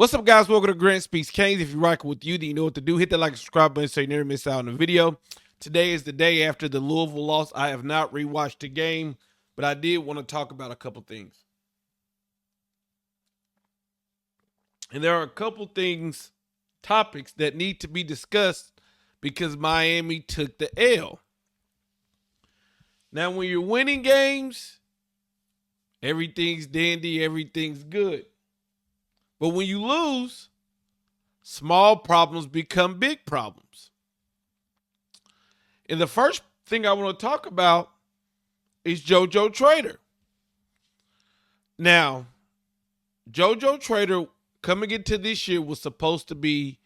What's up, guys? Welcome to Grant Speaks Canes. If you're rocking with you, then you know what to do. Hit that like and subscribe button so you never miss out on the video. Today is the day after the Louisville loss. I have not rewatched the game, but I did want to talk about a couple things. And there are a couple things, topics that need to be discussed because Miami took the L. Now, when you're winning games, everything's dandy, everything's good. But when you lose, small problems become big problems. And the first thing I want to talk about is Jojo Trader. Now, Jojo Trader coming into this year was supposed to be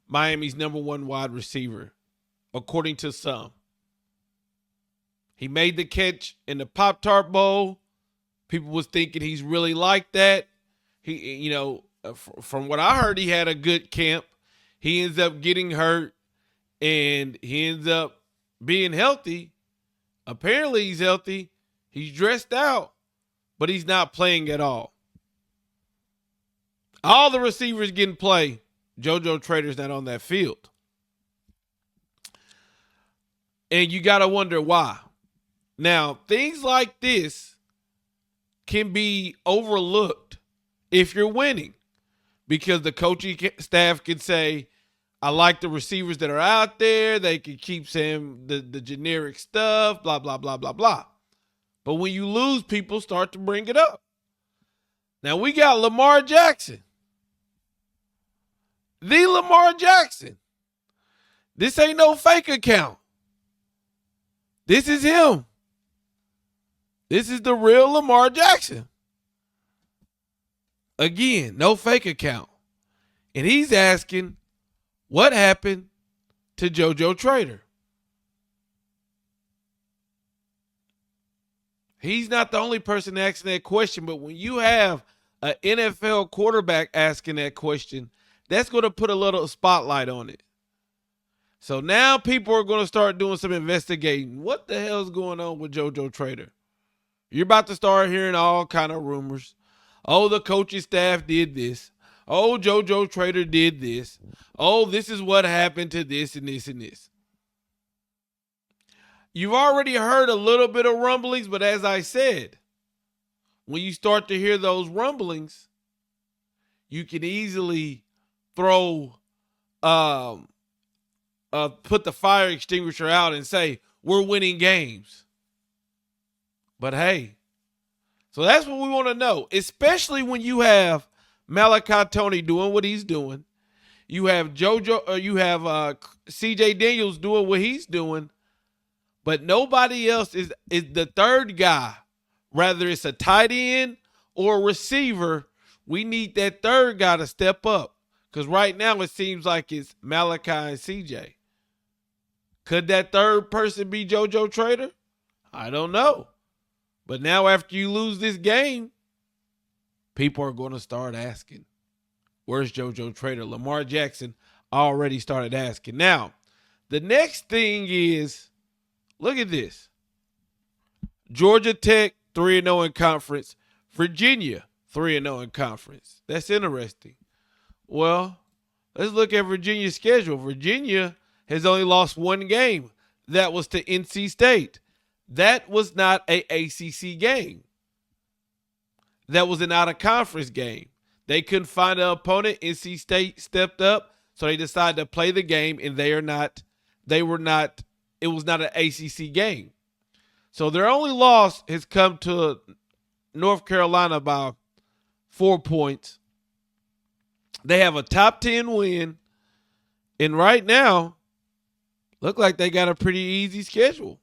Miami's #1 wide receiver, according to some. He made the catch in the Pop-Tart Bowl. People was thinking he's really like that. From what I heard, he had a good camp. He ends up getting hurt, and he ends up being healthy. Apparently, he's healthy. He's dressed out, but he's not playing at all. All the receivers getting play. Jojo Trader's not on that field. And you got to wonder why. Now, things like this can be overlooked if you're winning, because the coaching staff can say, I like the receivers that are out there. They can keep saying the generic stuff, blah, blah, blah, blah, blah. But when you lose, people start to bring it up. Now, we got Lamar Jackson. The Lamar Jackson. This ain't no fake account. This is him. This is the real Lamar Jackson. Again, no fake account. And he's asking, what happened to Jojo Trader? He's not the only person asking that question, but when you have an NFL quarterback asking that question, that's going to put a little spotlight on it. So now people are going to start doing some investigating. What the hell is going on with Jojo Trader? You're about to start hearing all kind of rumors. Oh, the coaching staff did this. Oh, Jojo Trader did this. Oh, this is what happened to this and this and this. You've already heard a little bit of rumblings, but as I said, when you start to hear those rumblings, you can easily put the fire extinguisher out and say, we're winning games. But hey, so that's what we want to know, especially when you have Malachi Tony doing what he's doing. You have CJ Daniels doing what he's doing, but nobody else is the third guy. Whether it's a tight end or a receiver, we need that third guy to step up. Because right now it seems like it's Malachi and CJ. Could that third person be Jojo Trader? I don't know. But now after you lose this game, people are going to start asking, where's Jojo Trader? Lamar Jackson already started asking. Now, the next thing is, look at this. Georgia Tech, 3-0 in conference. Virginia, 3-0 in conference. That's interesting. Well, let's look at Virginia's schedule. Virginia has only lost one game. That was to NC State. That was not an ACC game. That was an out-of-conference game. They couldn't find an opponent. NC State stepped up, so they decided to play the game, and it was not an ACC game. So their only loss has come to North Carolina by 4 points. They have a top 10 win, and right now, look like they got a pretty easy schedule.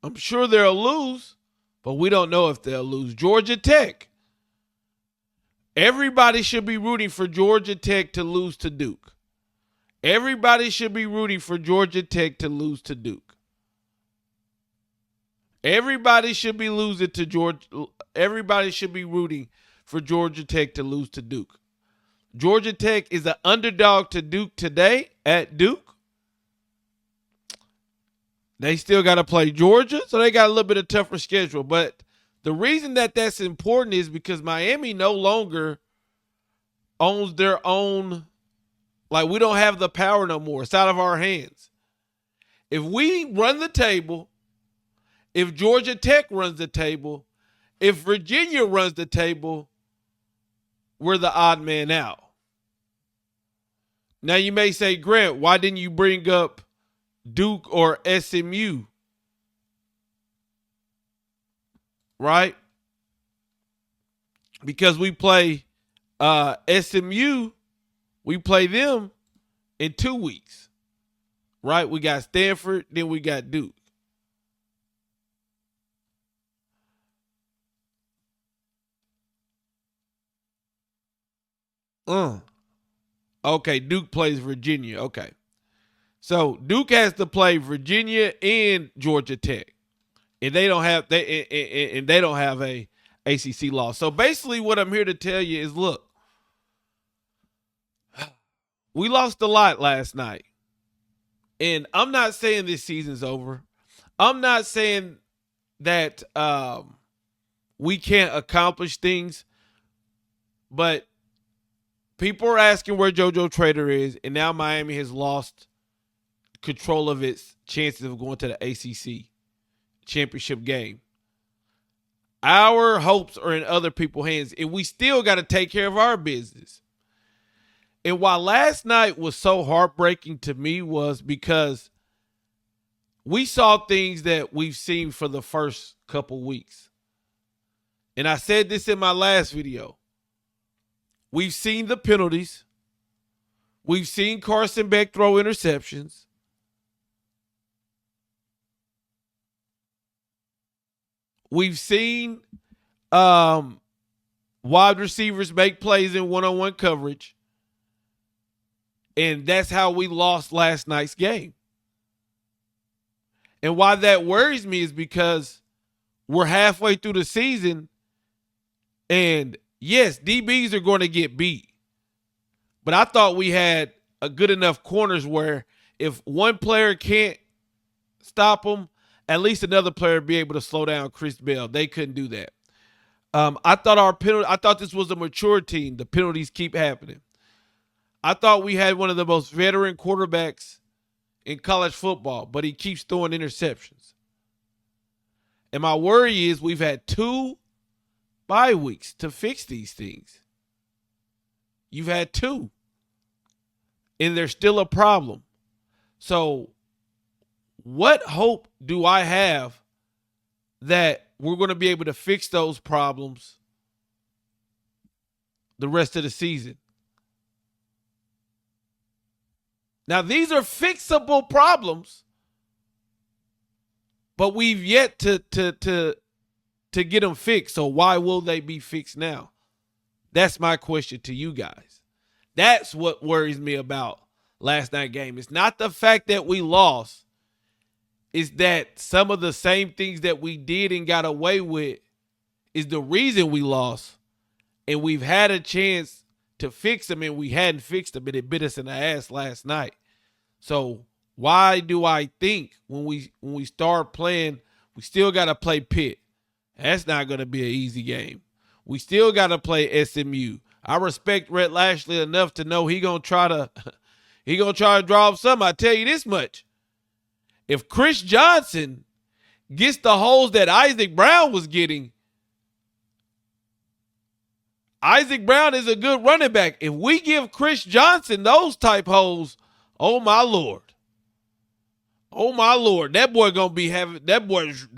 I'm sure they'll lose, but we don't know if they'll lose. Georgia Tech. Everybody should be rooting for Georgia Tech to lose to Duke. Everybody should be rooting for Georgia Tech to lose to Duke. Everybody should be rooting for Georgia Tech to lose to Duke. Georgia Tech is an underdog to Duke today at Duke. They still got to play Georgia, so they got a little bit of tougher schedule. But the reason that that's important is because Miami no longer owns their own. Like, we don't have the power no more. It's out of our hands. If we run the table, if Georgia Tech runs the table, if Virginia runs the table, we're the odd man out. Now you may say, Grant, why didn't you bring up Duke or SMU? Right? Because we play SMU, we play them in 2 weeks. Right? We got Stanford, then we got Duke. Okay, Duke plays Virginia. Okay. So Duke has to play Virginia and Georgia Tech. And they don't have a ACC loss. So basically what I'm here to tell you is, look, we lost a lot last night. And I'm not saying this season's over. I'm not saying that we can't accomplish things, but people are asking where Jojo Trader is, and now Miami has lost control of its chances of going to the ACC championship game. Our hopes are in other people's hands, and we still got to take care of our business. And why last night was so heartbreaking to me was because we saw things that we've seen for the first couple weeks. And I said this in my last video. We've seen the penalties. We've seen Carson Beck throw interceptions. We've seen wide receivers make plays in one-on-one coverage. And that's how we lost last night's game. And why that worries me is because we're halfway through the season, and yes, DBs are going to get beat. But I thought we had a good enough corners where if one player can't stop them, at least another player would be able to slow down Chris Bell. They couldn't do that. I thought this was a mature team. The penalties keep happening. I thought we had one of the most veteran quarterbacks in college football, but he keeps throwing interceptions. And my worry is we've had 2 bye weeks to fix these things. You've had 2. And there's still a problem. So what hope do I have that we're going to be able to fix those problems the rest of the season? Now, these are fixable problems, but we've yet to get them fixed. So why will they be fixed now? That's my question to you guys. That's what worries me about last night's game. It's not the fact that we lost. It's that some of the same things that we did and got away with is the reason we lost. And we've had a chance to fix them, and we hadn't fixed them, and it bit us in the ass last night. So why do I think when we start playing, we still got to play Pitt? That's not going to be an easy game. We still got to play SMU. I respect Rhett Lashley enough to know he gonna try to draw up something. I tell you this much: if Chris Johnson gets the holes that Isaac Brown was getting. Isaac Brown is a good running back. If we give Chris Johnson those type holes, oh my Lord. Oh my Lord. That boy gonna be having that boy's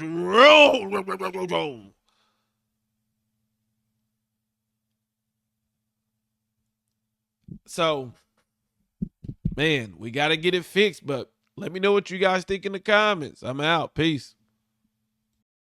so man, we gotta get it fixed, but let me know what you guys think in the comments. I'm out. Peace.